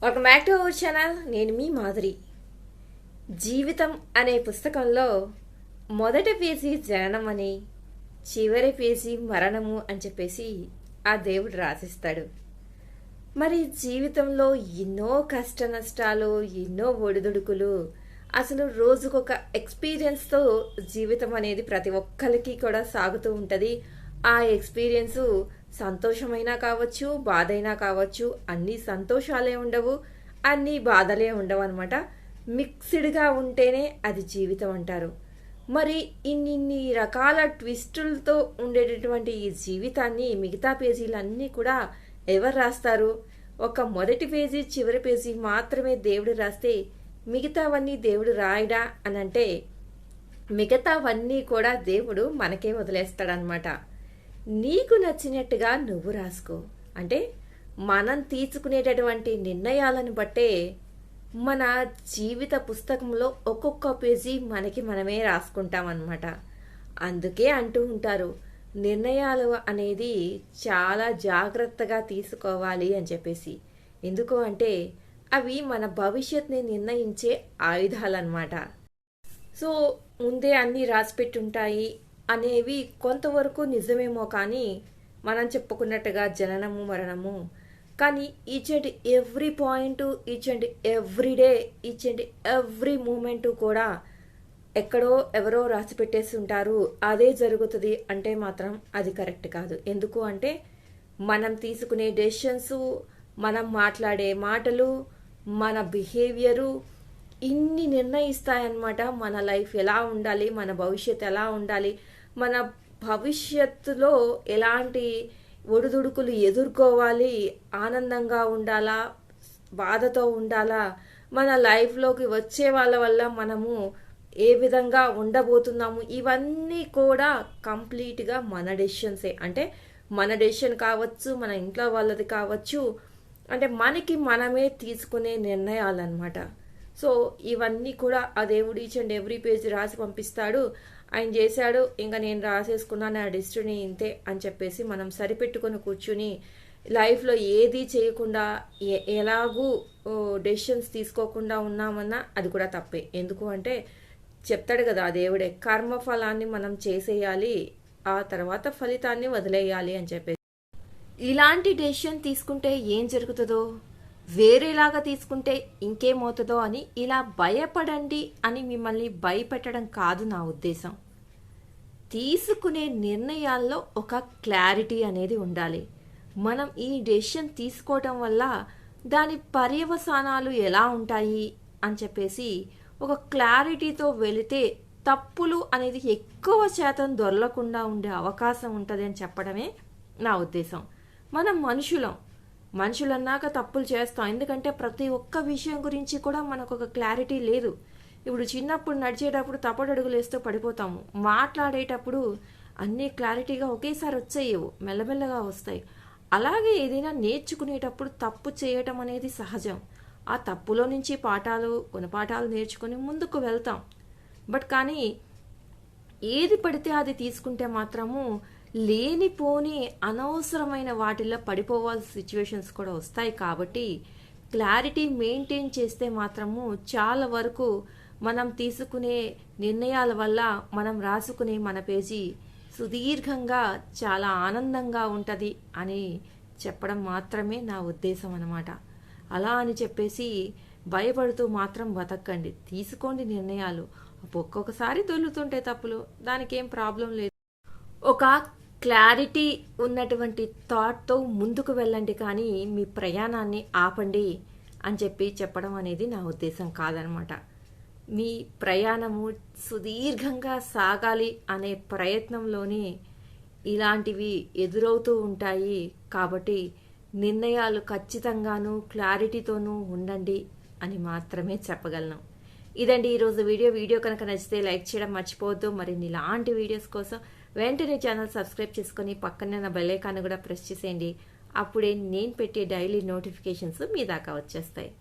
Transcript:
Welcome back to our channel. నేను మీ మాధురి. జీవితం అనే పుస్తకంలో మొదటి పేజీ జననం అని, చివరి పేజీ మరణము అని చెప్పేసి ఆ దేవుడు రాసిస్తాడు. మరి జీవితంలో ఎన్నో కష్ట నష్టాలు, ఎన్నో ఒడిదుడుకులు, అసలు రోజుకొక ఎక్స్పీరియన్స్తో జీవితం అనేది ప్రతి ఒక్కరికి కూడా సాగుతూ ఉంటుంది. ఆ ఎక్స్పీరియన్స్ సంతోషమైనా కావచ్చు, బాధైనా కావచ్చు. అన్ని సంతోషాలే ఉండవు, అన్ని బాధలే ఉండవు అనమాట. మిక్స్డ్గా ఉంటేనే అది జీవితం అంటారు. మరి ఇన్ని రకాల ట్విస్టులతో ఉండేటటువంటి ఈ జీవితాన్ని మిగతా పేజీలన్నీ కూడా ఎవరు రాస్తారు? ఒక మొదటి పేజీ చివరి పేజీ మాత్రమే దేవుడు రాస్తే మిగతావన్నీ దేవుడు రాయడా అని అంటే మిగతావన్నీ కూడా దేవుడు మనకే వదిలేస్తాడనమాట. నీకు నచ్చినట్టుగా నువ్వు రాసుకో. అంటే మనం తీసుకునేటటువంటి నిర్ణయాలను బట్టే మన జీవిత పుస్తకంలో ఒక్కొక్క పేజీ మనకి మనమే రాసుకుంటామన్నమాట. అందుకే అంటూ ఉంటారు, నిర్ణయాలు అనేది చాలా జాగ్రత్తగా తీసుకోవాలి అని చెప్పేసి. ఎందుకు అంటే అవి మన భవిష్యత్తుని నిర్ణయించే ఆయుధాలన్నమాట. సో ముందే అన్నీ రాసిపెట్టుంటాయి అనేవి కొంతవరకు నిజమేమో, కానీ మనం చెప్పుకున్నట్టుగా జననము మరణము, కానీ each and every point, each and every day, each and every movement కూడా ఎక్కడో ఎవరో రాసి పెట్టేసి ఉంటారు అదే జరుగుతుంది అంటే మాత్రం అది కరెక్ట్ కాదు. ఎందుకు అంటే మనం తీసుకునే డెసిషన్స్, మనం మాట్లాడే మాటలు, మన బిహేవియరు ఇన్ని నిర్ణయిస్తాయన్నమాట. మన లైఫ్ ఎలా ఉండాలి, మన భవిష్యత్తు ఎలా ఉండాలి, మన భవిష్యత్తులో ఎలాంటి ఒడిదుడుకులు ఎదుర్కోవాలి, ఆనందంగా ఉండాలా, బాధతో ఉండాలా, మన లైఫ్లోకి వచ్చే వాళ్ళ వల్ల మనము ఏ విధంగా ఉండబోతున్నాము, ఇవన్నీ కూడా కంప్లీట్గా మన డెసిషన్సే. అంటే మన డెసిషన్ కావచ్చు, మన ఇంట్లో వాళ్ళది కావచ్చు, అంటే మనకి మనమే తీసుకునే నిర్ణయాలన్నమాట. సో ఇవన్నీ కూడా ఆ దేవుడు ఈచ్ అండ్ ఎవ్రీ పేజ్ రాసి పంపిస్తాడు. ఆయన చేశాడు, ఇంకా నేను రాసేసుకున్నాను, నా డెస్టినీ ఇంతే అని చెప్పేసి మనం సరిపెట్టుకొని కూర్చుని లైఫ్లో ఏది చేయకుండా ఎలాగూ డెసిషన్స్ తీసుకోకుండా ఉన్నామన్నా అది కూడా తప్పే. ఎందుకు అంటే చెప్తాడు కదా ఆ దేవుడే, కర్మఫలాన్ని మనం చేసేయాలి, ఆ తర్వాత ఫలితాన్ని వదిలేయాలి అని చెప్పేసి. ఇలాంటి డెసిషన్ తీసుకుంటే ఏం జరుగుతుందో, వేరేలాగా తీసుకుంటే ఇంకేమవుతుందో అని ఇలా భయపడండి అని మిమ్మల్ని భయపెట్టడం కాదు నా ఉద్దేశం. తీసుకునే నిర్ణయాల్లో ఒక క్లారిటీ అనేది ఉండాలి. మనం ఈ డెసిషన్ తీసుకోవటం వల్ల దాని పర్యవసానాలు ఎలా ఉంటాయి అని చెప్పేసి ఒక క్లారిటీతో వెళితే తప్పులు అనేది ఎక్కువ శాతం దొరలకుండా ఉండే అవకాశం ఉంటుంది అని చెప్పడమే నా ఉద్దేశం. మనం మనుషులన్నాక తప్పులు చేస్తాం. ఎందుకంటే ప్రతి ఒక్క విషయం గురించి కూడా మనకు ఒక క్లారిటీ లేదు. ఇప్పుడు చిన్నప్పుడు నడిచేటప్పుడు తప్పటడుగులు వేస్తూ పడిపోతాము, మాట్లాడేటప్పుడు అన్నీ క్లారిటీగా ఒకేసారి వచ్చేయవు, మెల్లమెల్లగా వస్తాయి. అలాగే ఏదైనా నేర్చుకునేటప్పుడు తప్పు చేయటం అనేది సహజం. ఆ తప్పులో నుంచి గుణపాఠాలు నేర్చుకుని ముందుకు వెళ్తాం. బట్ కానీ ఏది పడితే అది తీసుకుంటే మాత్రము లేనిపోని అనవసరమైన వాటిల్లో పడిపోవాల్సిన సిచ్యువేషన్స్ కూడా వస్తాయి. కాబట్టి క్లారిటీ మెయింటైన్ చేస్తే మాత్రము చాలా వరకు మనం తీసుకునే నిర్ణయాల వల్ల మనం రాసుకునే మన పేజీ సుదీర్ఘంగా చాలా ఆనందంగా ఉంటుంది అని చెప్పడం మాత్రమే నా ఉద్దేశం అన్నమాట. అలా అని చెప్పేసి భయపడుతూ మాత్రం బతకండి, తీసుకోండి నిర్ణయాలు. ఒక్కొక్కసారి దొల్లుతుంటే తప్పులు, దానికి ఏం ప్రాబ్లం లేదు. ఒక క్లారిటీ ఉన్నటువంటి థాట్తో ముందుకు వెళ్ళండి, కానీ మీ ప్రయాణాన్ని ఆపండి అని చెప్పడం అనేది నా ఉద్దేశం కాదనమాట. మీ ప్రయాణము సుదీర్ఘంగా సాగాలి అనే ప్రయత్నంలోనే ఇలాంటివి ఎదురవుతూ ఉంటాయి. కాబట్టి నిర్ణయాలు ఖచ్చితంగాను క్లారిటీతోనూ ఉండండి అని మాత్రమే చెప్పగలను. ఇదండి ఈరోజు వీడియో కనుక నచ్చితే లైక్ చేయడం మర్చిపోవద్దు. మరిన్ని ఇలాంటి వీడియోస్ కోసం వెంటనే ఛానల్ సబ్స్క్రైబ్ చేసుకొని పక్కనే ఉన్న బెల్ ఐకాన్ కూడా ప్రెస్ చేసేయండి. అప్పుడే నేను పెట్టే డైలీ నోటిఫికేషన్స్ మీ దాకా వచ్చేస్తాయి.